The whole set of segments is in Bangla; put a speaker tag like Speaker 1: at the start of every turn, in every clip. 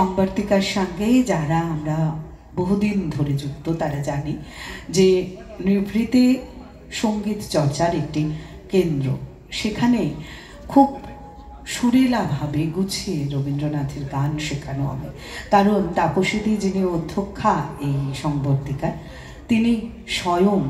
Speaker 1: সংবর্তিকার সঙ্গে যারা আমরা বহুদিন ধরে যুক্ত তারা জানি যে নিভৃতে সঙ্গীত চর্চার একটি কেন্দ্র। সেখানে খুব সুরেলাভাবে গুছিয়ে রবীন্দ্রনাথের গান শেখানো হয়, কারণ তাপসীদি যিনি অধ্যক্ষা এই সংবর্তিকার, তিনি স্বয়ং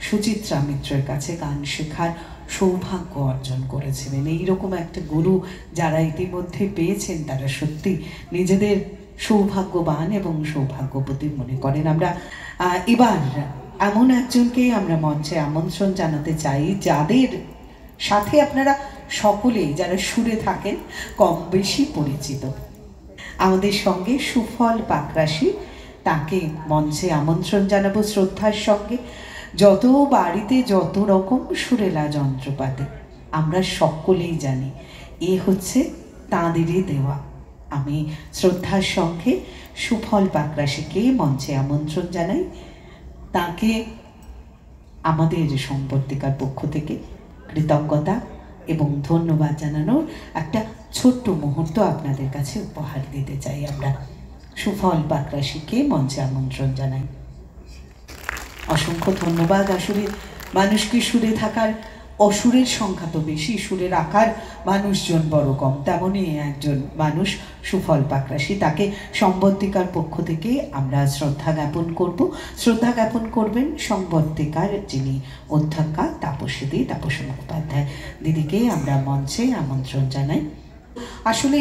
Speaker 1: সুচিত্রা মিত্রের কাছে গান শেখার সৌভাগ্য অর্জন করেছিলেন। এইরকম একটা গুরু যারা ইতিমধ্যে পেয়েছেন তারা সত্যি নিজেদের সৌভাগ্যবান এবং সৌভাগ্যবতী মনে করেন। আমরা এবার এমন একজনকে আমরা মঞ্চে আমন্ত্রণ জানাতে চাই যাদের সাথে আপনারা সকলেই যারা সুরে থাকেন কম বেশি পরিচিত। আমাদের সঙ্গে সুফল পাকরাশি, তাকে মঞ্চে আমন্ত্রণ জানাবো শ্রদ্ধার সঙ্গে। যত বাড়িতে যত রকম সুরেলা যন্ত্রপাতি আমরা সকলেই জানি এ হচ্ছে তাঁদেরই দেওয়া। আমি শ্রদ্ধার সঙ্গে সুফল পাকরাশিকে মঞ্চে আমন্ত্রণ জানাই। তাকে আমাদের সংবর্তিকার পক্ষ থেকে কৃতজ্ঞতা এবং ধন্যবাদ জানানোর একটা ছোট্ট মুহূর্ত আপনাদের কাছে উপহার দিতে চাই। আমরা সুফল পাকরাশিকে মঞ্চে আমন্ত্রণ জানাই। অসংখ্য ধন্যবাদ। আসলে মানুষকে সুরে থাকার অসুরের সংখ্যা তো বেশি, সুরের আকার মানুষজন বড় কম, তেমনই একজন মানুষ সুফল পাকরাশি। তাকে সংবর্তিকার পক্ষ থেকে আমরা শ্রদ্ধা জ্ঞাপন করব। শ্রদ্ধা জ্ঞাপন করবেন সংবর্তিকার যিনি অধ্যক্ষা তাপসী মুখোপাধ্যায় দিদিকে আমরা মঞ্চে আমন্ত্রণ জানাই। আসলে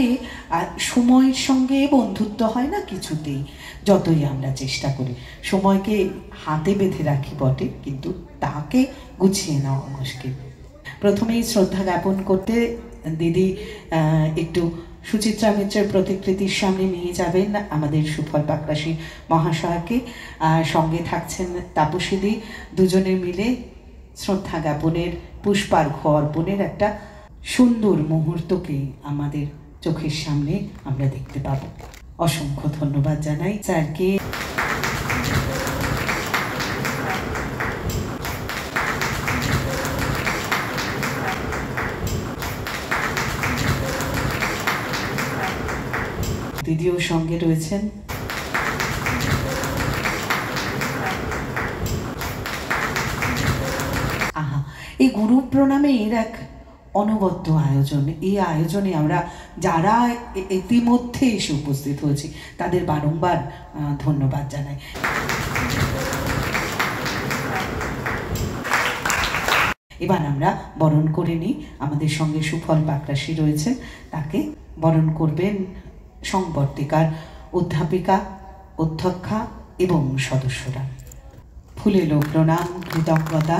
Speaker 1: সময়ের সঙ্গে বন্ধুত্ব হয় না কিছুতেই, যতই আমরা চেষ্টা করি। সময়কে হাতে বেঁধে রাখি বটে, কিন্তু তাকে গুছিয়ে নেওয়া মুশকিল। প্রথমেই শ্রদ্ধা জ্ঞাপন করতে দিদি একটু সুচিত্রা মিত্রের প্রতিকৃতির সামনে নিয়ে যাবেন আমাদের সুফল পাকরাশি মহাশয়কে। সঙ্গে থাকছেন তাপসীদি। দুজনে মিলে শ্রদ্ধা জ্ঞাপনের পুষ্পার্ঘ্য অর্পণের একটা সুন্দর মুহূর্তকে আমাদের চোখের সামনে আমরা দেখতে পাব। অসংখ্য ধন্যবাদ জানাই স্যারকে। দিদিও সঙ্গে রয়েছেন। এই গুরু প্রণামে এর এক অনবদ্য আয়োজন। এই আয়োজনে আমরা যারা ইতিমধ্যে এসে উপস্থিত হয়েছি তাদের বারংবার ধন্যবাদ জানাই। এবার আমরা বরণ করে নিই। আমাদের সঙ্গে সুফল পাকরাশি রয়েছেন, তাকে বরণ করবেন সংবর্তিকার অধ্যাপিকা, অধ্যক্ষা এবং সদস্যরা। ফুলেলো প্রণাম, কৃতজ্ঞতা।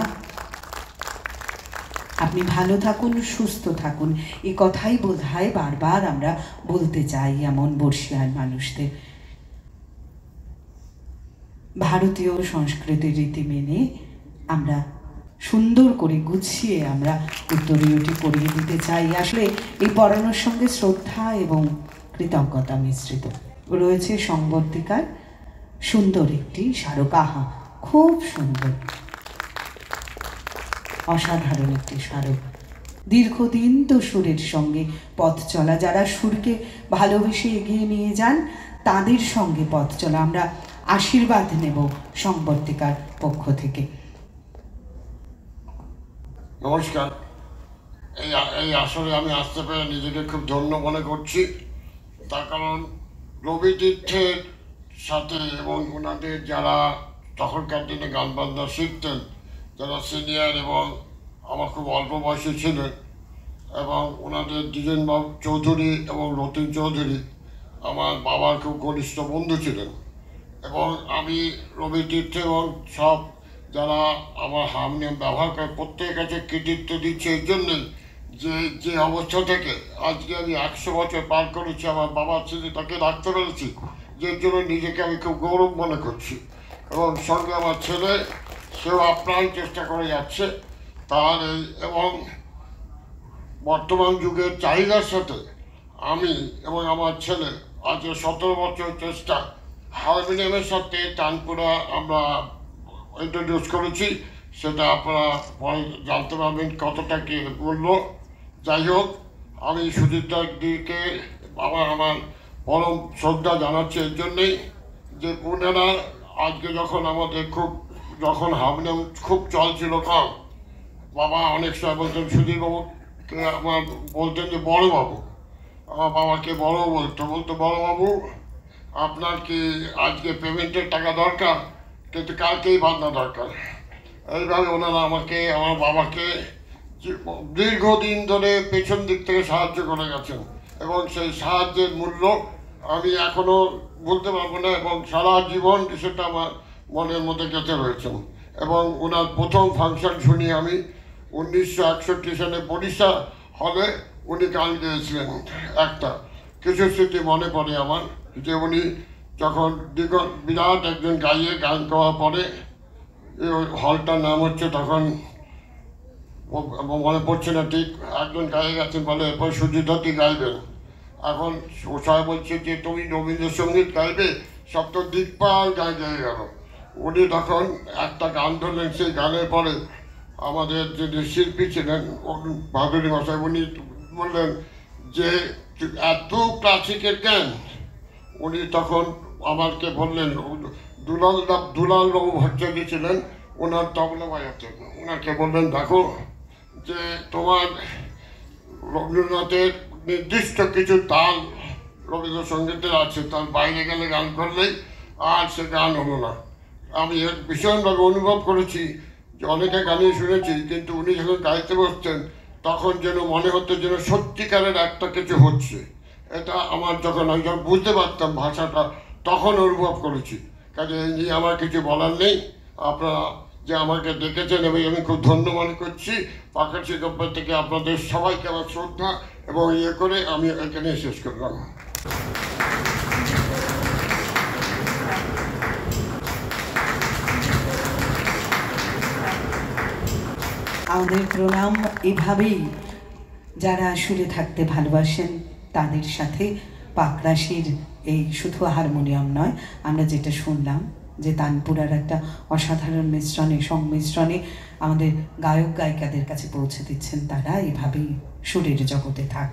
Speaker 1: আপনি ভালো থাকুন, সুস্থ থাকুন, এ কথাই বোধহয় বারবার আমরা বলতে চাই এমন বর্ষিয়ান মানুষদের। ভারতীয় সংস্কৃতির রীতি মেনে আমরা সুন্দর করে গুছিয়ে আমরা উত্তরীয়টি পরিয়ে দিতে চাই। আসলে এই পড়ানোর সঙ্গে শ্রদ্ধা এবং কৃতজ্ঞতা মিশ্রিত রয়েছে। সংবর্তিকার সুন্দর একটি স্মারক, খুব সুন্দর, অসাধারণ একটি স্মারক। দীর্ঘদিন তো সুরের সঙ্গে পথ চলা, যারা সুরকে ভালোবেসে এগিয়ে নিয়ে যান তাদের সঙ্গে পথ চলা। আমরা আশীর্বাদ নেব সংবর্তিকার পক্ষ থেকে।
Speaker 2: নমস্কার। এই আসরে আমি আসতে পেরে নিজেকে খুব ধন্য মনে করছি। তার কারণ রবি তীর্থের সাথে এবং ওনাদের যারা তখনকার দিনে গান বাজনা শিখতেন, যারা সিনিয়র এবং আমার খুব অল্প বয়সী ছিলেন, এবং ওনাদের দ্বিজেনবাবু চৌধুরী এবং রতিন চৌধুরী আমার বাবার খুব ঘনিষ্ঠ বন্ধু ছিলেন। এবং আমি রবি তীর্থ এবং সব যারা আমার হারমোনিয়াম ব্যবহার করে প্রত্যেকের কাছে কৃতিত্ব দিচ্ছে এই জন্যই যে অবস্থা থেকে আজকে আমি 100 বছর পার করেছি, আমার বাবার ছেলে তাকে রাখতে পেরেছি, যে জন্য নিজেকে আমি খুব গৌরব মনে করছি। এবং সঙ্গে আমার ছেলে, সেও আপ্রাণ চেষ্টা করে যাচ্ছে তার এবং বর্তমান যুগের চাহিদার সাথে আমি এবং আমার ছেলে আজকে 17 বছর চেষ্টা হারমোনিয়ামের সাথে তানপুরা আমরা ইন্ট্রোডিউস করেছি। সেটা আপনারা পরে জানতে পারবেন কতটা কি বললো। যাই হোক, আমি সুচিত্রার দিকে আমার পরম শ্রদ্ধা জানাচ্ছি এর জন্যেই যে ওনারা আজকে যখন আমাদের যখন হারমোনিয়াম খুব চল ছিল কম, বাবা অনেক সময় বলতেন সুধীরবাবুকে আমার বলতেন যে বড়োবাবু, আমার বাবাকে বলতো বড়োবাবু আপনার কি আজকে পেমেন্টের টাকা দরকার, কিন্তু কালকেই বাঁধনা দরকার। এইভাবে ওনারা আমাকে, আমার বাবাকে দীর্ঘদিন ধরে পেছন দিক থেকে সাহায্য করে গেছেন, এবং সেই সাহায্যের মূল্য আমি এখনও বলতে পারবো না, এবং সারা জীবন সেটা আমার মনের মধ্যে গেঁথে রয়েছেন। এবং ওনার প্রথম ফাংশন শুনি আমি 1961 সালে বরিশা হলে উনি গান গেয়েছিলেন। একটা কিছু স্মৃতি মনে পড়ে আমার, যে উনি যখন বিরাট একজন গাইয়ে গান করার পরে, হলটার নাম হচ্ছে তখন মনে পড়ছে না ঠিক, একজন গায়ে গেছেন বলে এরপর সুজিতটি গাইবেন। এখন সবাই বলছে যে তুমি রবীন্দ্রসঙ্গীত গাইবে, সব তো দিকপাল গায়ে গেয়ে গেল। উনি তখন একটা গান ধরলেন, সেই গানের পরে আমাদের যে শিল্পী ছিলেন ভাদুরী মশাই, উনি বললেন যে এত ক্লাসিকের গান। উনি তখন আমাকে বললেন, দুলালবাবু ভট্টাচার্য ছিলেন ওনার তবলা বাজাতেন, ওনাকে বললেন দেখো যে তোমার রবীন্দ্রনাথের নির্দিষ্ট কিছু তাল রবীন্দ্রসঙ্গীতের আছে, তার বাইরে গেলে গান করলেই আর সে গান হলো না। আমি ভীষণভাবে অনুভব করেছি যে অনেকে গানই শুনেছি, কিন্তু উনি যখন গাইতে বসতেন তখন যেন মনে হতো যেন সত্যিকারের একটা কিছু হচ্ছে। এটা আমার যখন আমি বুঝতে পারতাম ভাষাটা, তখন অনুভব করেছি। কাজে এই নিয়ে আমার কিছু বলার নেই। আপনারা যে আমাকে ডেকেছেন এবং আমি খুব ধন্য মনে করছি। পাখাশি গব্বর থেকে আপনাদের সবাইকে আমার শ্রদ্ধা এবং করে আমি এখানে শেষ করলাম।
Speaker 1: আমাদের প্রণাম। এভাবেই যারা সুরে থাকতে ভালোবাসেন তাদের সাথে পাকরাশির এই শুধু হারমোনিয়াম নয়, আমরা যেটা শুনলাম যে তানপুরার একটা অসাধারণ সংমিশ্রণে আমাদের গায়ক গায়িকাদের কাছে পৌঁছে দিচ্ছেন, তারা এভাবেই সুরের জগতে থাক।